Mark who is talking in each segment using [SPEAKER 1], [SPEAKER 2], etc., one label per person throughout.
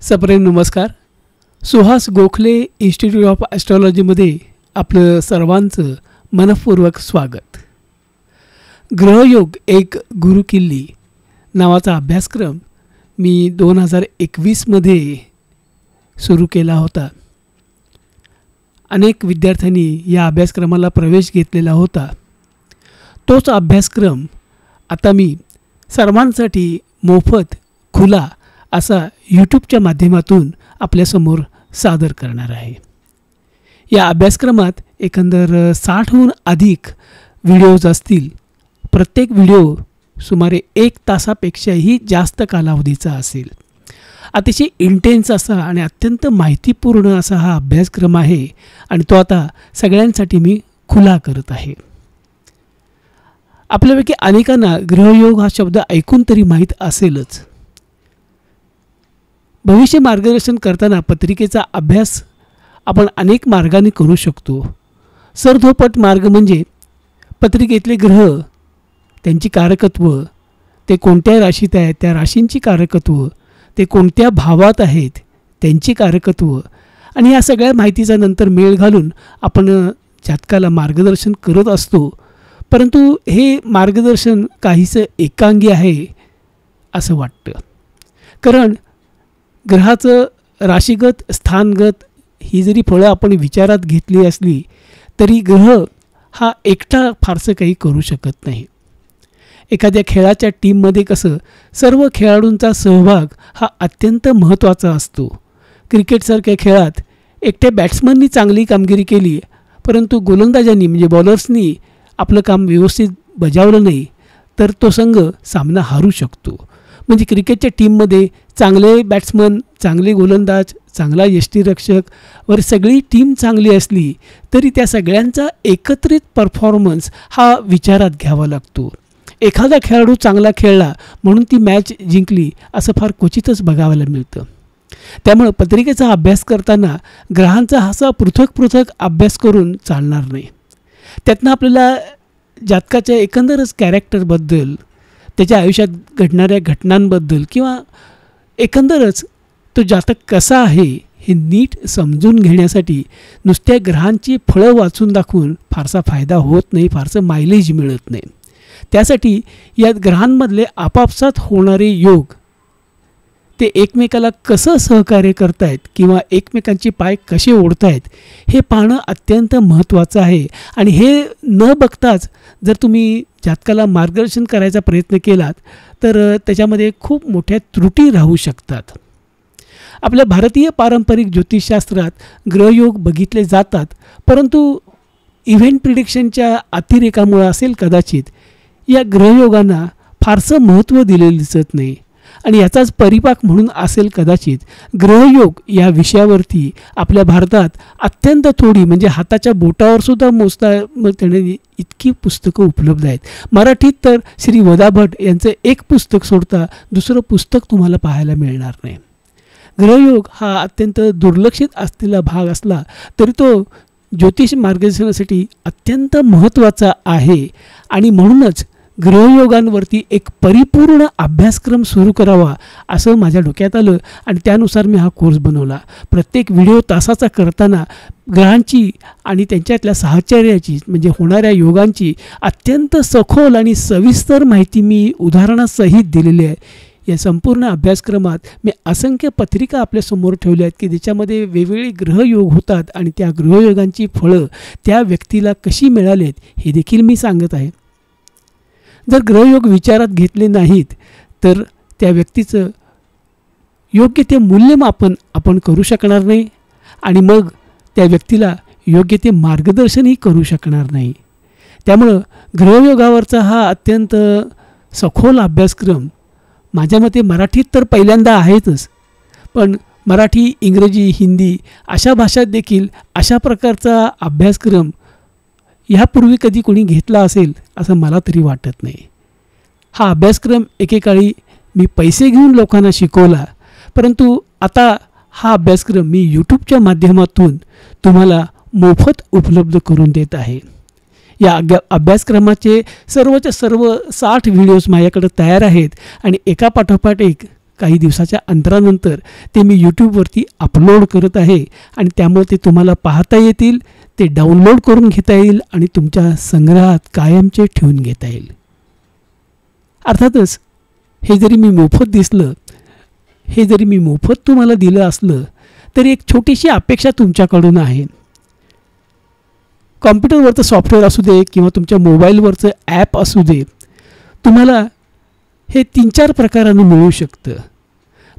[SPEAKER 1] सप्रेम नमस्कार. Suhas Gokhale institute of ॲस्ट्रॉलॉजीमध्ये आपलं सर्वांचं मनःपूर्वक स्वागत. ग्रहयोग एक गुरुकिल्ली नावाचा अभ्यासक्रम मी 2021मध्ये सुरू केला होता. अनेक विद्यार्थ्यांनी या अभ्यासक्रमाला प्रवेश घेतलेला होता. तोच अभ्यासक्रम आता मी सर्वांसाठी मोफत खुला असा यूट्यूबच्या माध्यमातून आपल्यासमोर सादर करणार आहे. या अभ्यासक्रमात एकंदर 60हून अधिक व्हिडिओज असतील. प्रत्येक व्हिडिओ सुमारे 1 तासापेक्षाही जास्त कालावधीचा असेल. अतिशय इंटेन्स असा आणि अत्यंत माहितीपूर्ण असा हा अभ्यासक्रम आहे आणि तो आता सगळ्यांसाठी मी खुला करत आहे. आपल्यापैकी अनेकांना ग्रहयोग हा शब्द ऐकून तरी माहीत असेलच. भविष्य मार्गदर्शन करताना पत्रिकेचा अभ्यास आपण अनेक मार्गाने करू शकतो. सरधोपट मार्ग म्हणजे पत्रिकेतले ग्रह, त्यांची कारकत्व, ते कोणत्या राशीत आहेत, त्या राशींची कारकत्व, ते कोणत्या भावात आहेत, त्यांची कारकत्व आणि या सगळ्या माहितीचा नंतर मेळ घालून आपण जातकाला मार्गदर्शन करत असतो. परंतु हे मार्गदर्शन काहीसं एकांगी आहे असं वाटतं. कारण ग्रहाचं राशीगत स्थानगत ही जरी फळं आपण विचारात घेतली असली तरी ग्रह हा एकटा फारसं काही करू शकत नाही. एखाद्या खेळाच्या टीममध्ये कसं सर्व खेळाडूंचा सहभाग हा अत्यंत महत्त्वाचा असतो. क्रिकेटसारख्या खेळात एकट्या बॅट्समननी चांगली कामगिरी केली परंतु गोलंदाजांनी म्हणजे बॉलर्सनी आपलं काम व्यवस्थित बजावलं नाही तर तो संघ सामना हारू शकतो. म्हणजे क्रिकेटच्या टीममध्ये चांगले बॅट्समन, चांगले गोलंदाज, चांगला यष्टिरक्षक वर सगळी टीम चांगली असली तरी त्या सगळ्यांचा एकत्रित परफॉर्मन्स हा विचारात घ्यावा लागतो. एखादा खेळाडू चांगला खेळला म्हणून ती मॅच जिंकली असं फार क्वचितच बघायला मिळतं. त्यामुळं पत्रिकेचा अभ्यास करताना ग्रहांचा असा पृथक अभ्यास करून चालणार नाही. त्यातनं आपल्याला जातकाच्या एकंदरच कॅरेक्टरबद्दल, त्याच्या आयुष्यात घडणाऱ्या घटनांबद्दल किंवा एकंदरच तो जातक कसा आहे हे नीट समजून घेण्यासाठी नुसत्या ग्रहांची फळं वाचून दाखवून फारसा फायदा होत नाही, फारसं मायलेज मिळत नाही. त्यासाठी या ग्रहांमधले आपापसात होणारे योग ते एकमेकाला कसं सहकार्य करतायत किंवा एकमेकांचे पाय कसे ओढतायत हे पाहणं अत्यंत महत्त्वाचं आहे. आणि हे न बघताच जर तुम्ही जातकाला मार्गदर्शन करायचा प्रयत्न केलात तर त्याच्यामध्ये खूप मोठ्या त्रुटी राहू शकतात. आपल्या भारतीय पारंपरिक ज्योतिषशास्त्रात ग्रहयोग बघितले जातात परंतु इव्हेंट प्रिडिक्शनच्या अतिरेकामुळे असेल कदाचित या ग्रहयोगांना फारसं महत्त्व दिलेलं दिसत नाही. आणि याचाच परिपाक म्हणून असेल कदाचित ग्रहयोग या विषयावरती आपल्या भारतात अत्यंत थोडी म्हणजे हाताच्या बोटावर सुद्धा मोजता इतकी पुस्तकं उपलब्ध आहेत. मराठीत तर श्री वदा भट यांचं एक पुस्तक सोडता दुसरं पुस्तक तुम्हाला पाहायला मिळणार नाही. ग्रहयोग हा अत्यंत दुर्लक्षित असलेला भाग असला तरी तो ज्योतिष मार्गदर्शनासाठी अत्यंत महत्त्वाचा आहे. आणि म्हणूनच ग्रहयोगांवरती एक परिपूर्ण अभ्यासक्रम सुरू करावा असं माझ्या डोक्यात आलं आणि त्यानुसार मी हा कोर्स बनवला. प्रत्येक व्हिडिओ तासाचा करताना ग्रहांची आणि त्यांच्यातल्या साहचर्याची म्हणजे होणाऱ्या योगांची अत्यंत सखोल आणि सविस्तर माहिती मी उदाहरणासहित दिलेली आहे. या संपूर्ण अभ्यासक्रमात मी असंख्य पत्रिका आपल्यासमोर ठेवल्या आहेत की ज्याच्यामध्ये वेगवेगळे ग्रहयोग होतात आणि त्या ग्रहयोगांची फळं त्या व्यक्तीला कशी मिळालेत हे देखील मी सांगत आहे. जर ग्रहयोग विचारात घेतले नाहीत तर त्या व्यक्तीचं योग्य ते मूल्यमापन आपण करू शकणार नाही आणि मग त्या व्यक्तीला योग्य ते मार्गदर्शनही करू शकणार नाही. त्यामुळं ग्रहयोगावरचा हा अत्यंत सखोल अभ्यासक्रम माझ्या मते मराठीत तर पहिल्यांदा आहेतच पण मराठी, इंग्रजी, हिंदी अशा भाषात देखील अशा प्रकारचा अभ्यासक्रम ह्यापूर्वी कधी कोणी घेतला असेल असं मला तरी वाटत नाही. हा अभ्यासक्रम एकेकाळी मी पैसे घेऊन लोकांना शिकवला परंतु आता हा अभ्यासक्रम मी यूट्यूबच्या माध्यमातून तुम्हाला मोफत उपलब्ध करून देत आहे. या अभ्यासक्रमाचे सर्वच्या सर्व 60 व्हिडिओज माझ्याकडे तयार आहेत आणि एकापाठोपाठ एक काही दिवसाच्या अंतरानंतर ते मी यूट्यूबवरती अपलोड करत आहे आणि त्यामुळे ते तुम्हाला पाहता येतील, ते डाउनलोड करून घेता येईल आणि तुमच्या संग्रहात कायमचे ठेवून घेता येईल. अर्थातच हे जरी मी मोफत दिसलं, हे जरी मी मोफत तुम्हाला दिलं असलं तरी एक छोटीशी अपेक्षा तुमच्याकडून आहे. कॉम्प्युटरवरचं सॉफ्टवेअर असू दे किंवा तुमच्या मोबाईलवरचं ॲप असू दे, तुम्हाला हे 3-4 प्रकारानं मिळू शकतं.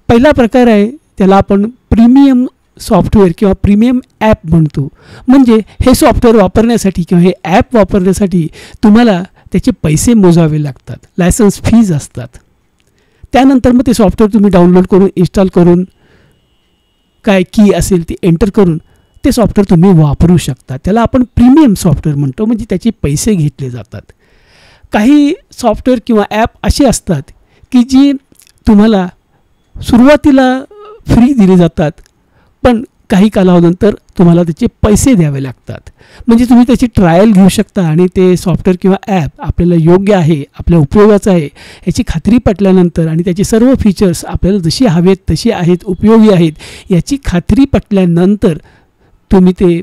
[SPEAKER 1] पहिला प्रकार आहे त्याला आपण प्रीमियम सॉफ्टवेअर किंवा प्रीमियम ॲप म्हणतो. म्हणजे हे सॉफ्टवेअर वापरण्यासाठी किंवा हे ॲप वापरण्यासाठी तुम्हाला त्याचे पैसे मोजावे लागतात, लायसन्स फीज असतात. त्यानंतर मग ते सॉफ्टवेअर तुम्ही डाउनलोड करून इन्स्टॉल करून काय की असेल ती एंटर करून ते सॉफ्टवेअर तुम्ही वापरू शकता. त्याला आपण प्रीमियम सॉफ्टवेअर म्हणतो, म्हणजे त्याचे पैसे घेतले जातात. काही सॉफ्टवेअर किंवा ॲप असे असतात की जी तुम्हाला सुरुवातीला फ्री दिले जातात, पण काही कालावधीनंतर तुम्हाला त्याचे पैसे द्यावे लागतात. म्हणजे तुम्ही त्याची ट्रायल घेऊ शकता आणि ते सॉफ्टवेअर किंवा ॲप आपल्याला योग्य आहे, आपल्या उपयोगाचं आहे याची खात्री पटल्यानंतर आणि त्याचे सर्व फीचर्स आपल्याला जशी हवेत तशी आहेत, उपयोगी आहेत याची खात्री पटल्यानंतर तुम्ही ते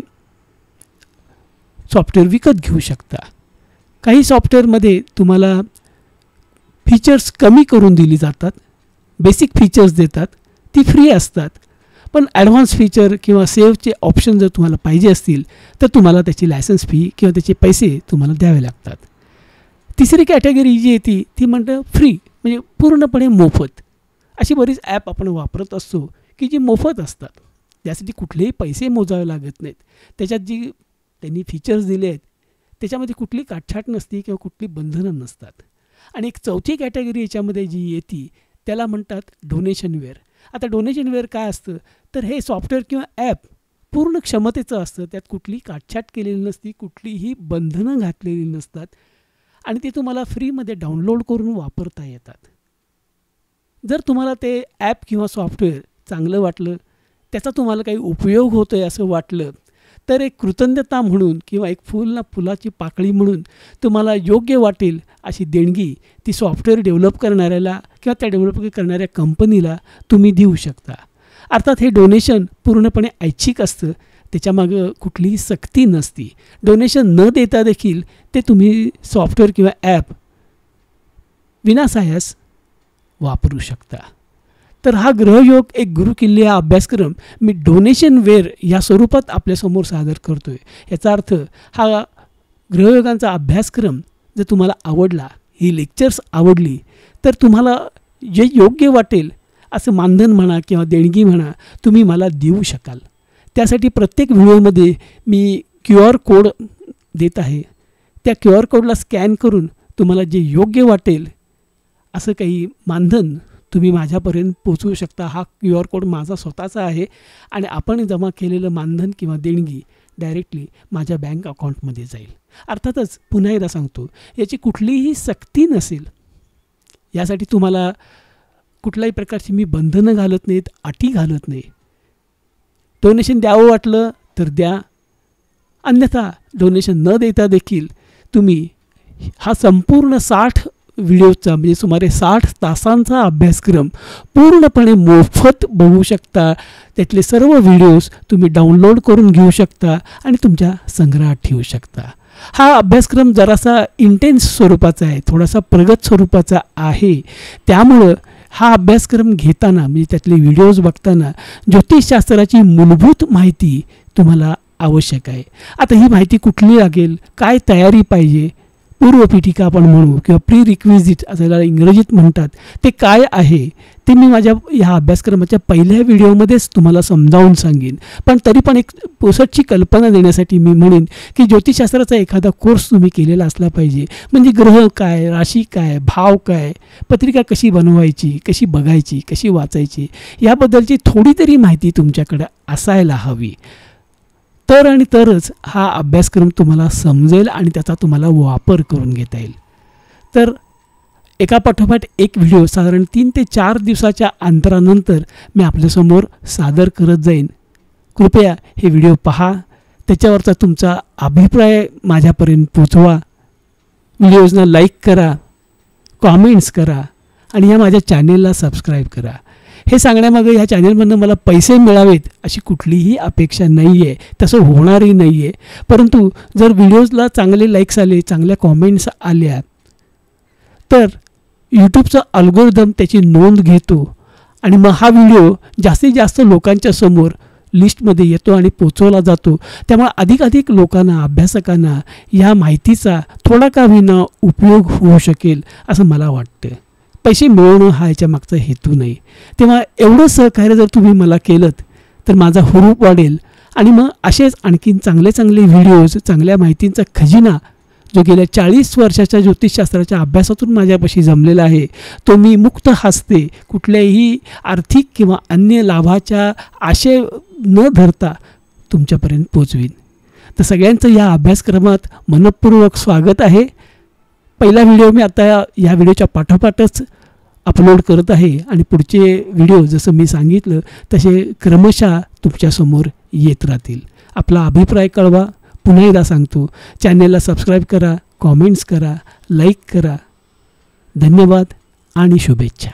[SPEAKER 1] सॉफ्टवेअर विकत घेऊ शकता. काही सॉफ्टवेअरमध्ये तुम्हाला फीचर्स कमी करून दिली जातात, बेसिक फीचर्स देतात, ती फ्री असतात. पण ॲडव्हान्स फीचर किंवा सेव्हचे ऑप्शन जर तुम्हाला पाहिजे असतील तर तुम्हाला त्याची लायसन्स फी किंवा त्याचे पैसे तुम्हाला द्यावे लागतात. तिसरी कॅटेगरी जी येते ती म्हणतं फ्री, म्हणजे पूर्णपणे मोफत. अशी बरीच ॲप आपण वापरत असतो की जी मोफत असतात, त्यासाठी कुठलेही पैसे मोजावे लागत नाहीत. त्याच्यात जी त्यांनी फीचर्स दिले आहेत त्याच्यामध्ये कुठली काटछाट नसते किंवा कुठली बंधनं नसतात. आणि एक चौथी कॅटेगरी याच्यामध्ये जी येते त्याला म्हणतात डोनेशनवेअर. आता डोनेशनवेअर काय असतं तर हे सॉफ्टवेअर किंवा ॲप पूर्ण क्षमतेचं असतं, त्यात कुठली काटछाट केलेली नसती, कुठलीही बंधनं घातलेली नसतात आणि ते तुम्हाला फ्रीमध्ये डाउनलोड करून वापरता येतात. जर तुम्हाला ते ॲप किंवा सॉफ्टवेअर चांगलं वाटलं, त्याचा तुम्हाला काही उपयोग होतो आहे असं वाटलं तर एक कृतज्ञता म्हणून किंवा एक फुलाची पाकळी म्हणून तुम्हाला योग्य वाटेल अशी देणगी ती सॉफ्टवेअर डेव्हलप करणाऱ्याला किंवा त्या डेव्हलप करणाऱ्या कंपनीला तुम्ही देऊ शकता. अर्थात हे डोनेशन पूर्णपणे ऐच्छिक असतं, त्याच्यामागं कुठलीही सक्ती नसती. डोनेशन न देता देखील ते तुम्ही सॉफ्टवेअर किंवा ॲप विनासायास वापरू शकता. तर हा ग्रहयोग एक गुरुकिल्ले हा अभ्यासक्रम मी डोनेशनवेअर या स्वरूपात आपल्यासमोर सादर करतो आहे. याचा अर्थ हा ग्रहयोगांचा अभ्यासक्रम जर तुम्हाला आवडला, ही लेक्चर्स आवडली तर तुम्हाला जे योग्य वाटेल असं मानधन म्हणा किंवा देणगी म्हणा तुम्ही मला देऊ शकाल. त्यासाठी प्रत्येक व्हिडिओमध्ये मी QR कोड देत आहे. त्या QR कोडला स्कॅन करून तुम्हाला जे योग्य वाटेल असं काही मानधन तुम्ही माझ्यापर्यंत पोचवू शकता. हा QR कोड माझा स्वतःचा आहे आणि आपण जमा केलेलं मानधन किंवा देणगी डायरेक्टली माझ्या बँक अकाउंटमध्ये जाईल. अर्थातच पुन्हा एकदा सांगतो, याची कुठलीही सक्ती नसेल. यासाठी तुम्हाला कुठल्याही प्रकारची मी बंधनं घालत नाहीत, अटी घालत नाही. डोनेशन द्यावं वाटलं तर द्या, अन्यथा डोनेशन न देता देखील तुम्ही हा संपूर्ण 60 व्हिडिओचा म्हणजे सुमारे 60 तासांचा अभ्यासक्रम पूर्णपणे मोफत बघू शकता. त्यातले सर्व व्हिडिओज तुम्ही डाउनलोड करून घेऊ शकता आणि तुमच्या संग्रहात ठेवू शकता. हा अभ्यासक्रम जरासा इंटेन्स स्वरूपाचा आहे, थोडासा प्रगत स्वरूपाचा आहे. त्यामुळं हा अभ्यासक्रम घेताना म्हणजे त्यातले व्हिडिओज बघताना ज्योतिषशास्त्राची मूलभूत माहिती तुम्हाला आवश्यक आहे. आता ही माहिती कुठली लागेल, काय तयारी पाहिजे, पूर्वपीठिका आपण म्हणू किंवा प्री रिक्विजिट असं इंग्रजीत म्हणतात, ते काय आहे ते मी माझ्या ह्या अभ्यासक्रमाच्या पहिल्या व्हिडिओमध्येच तुम्हाला समजावून सांगेन. पण तरी पण एक पुसटची कल्पना देण्यासाठी मी म्हणेन की ज्योतिषशास्त्राचा एखादा कोर्स तुम्ही केलेला असला पाहिजे. म्हणजे ग्रह काय, राशी काय, भाव काय, पत्रिका कशी बनवायची, कशी बघायची, कशी वाचायची याबद्दलची थोडी तरी माहिती तुमच्याकडे असायला हवी. तर आणि तरच हा अभ्यासक्रम तुम्हाला समजेल आणि त्याचा तुम्हाला वापर करून घेता येईल. तर एकापाठोपाठ एक व्हिडिओ साधारण 3 ते 4 दिवसाच्या अंतरानंतर मी आपल्यासमोर सादर करत जाईन. कृपया हे व्हिडिओ पहा, त्याच्यावरचा तुमचा अभिप्राय माझ्यापर्यंत पोचवा. व्हिडिओजना लाईक करा, कॉमेंट्स करा आणि या माझ्या चॅनेलला सबस्क्राईब करा. हे सांगण्यामागे ह्या चॅनेलमधनं मला पैसे मिळावेत अशी कुठलीही अपेक्षा नाही आहे, तसं होणारही नाही आहे. परंतु जर व्हिडिओजला चांगले लाईक्स आले, चांगल्या कॉमेंट्स आल्या तर यूट्यूबचा अल्गोरिदम त्याची नोंद घेतो आणि मग हा व्हिडिओ जास्तीत जास्त लोकांच्या समोर लिस्टमध्ये येतो आणि पोचवला जातो. त्यामुळे अधिकाधिक लोकांना, अभ्यासकांना या माहितीचा थोडा का होईना उपयोग होऊ शकेल असं मला वाटतं. पैसे मिळवणं हा याच्या मागचा हेतू नाही. तेव्हा एवढं सहकार्य जर तुम्ही मला केलं तर माझा हुरूप वाढेल आणि मग असेच आणखीन चांगले चांगले व्हिडिओज, चांगल्या माहितींचा खजिना जो गेल्या 40 वर्षाच्या ज्योतिषशास्त्राच्या अभ्यासातून माझ्यापाशी जमलेला आहे तो मी मुक्त हस्ते कुठल्याही आर्थिक किंवा अन्य लाभाच्या आशय न धरता तुमच्यापर्यंत पोचवीन. तर सगळ्यांचं या अभ्यासक्रमात मनपूर्वक स्वागत आहे. पहिला व्हिडिओ मी आता या व्हिडिओच्या पाठोपाठच अपलोड करत आहे आणि पुढचे व्हिडिओ जसं मी सांगितलं तसे क्रमशः तुमच्यासमोर येत राहतील. आपला अभिप्राय कळवा. पुन्हा एकदा सांगतो, चॅनेलला सबस्क्राईब करा, कॉमेंट्स करा, लाईक करा. धन्यवाद आणि शुभेच्छा.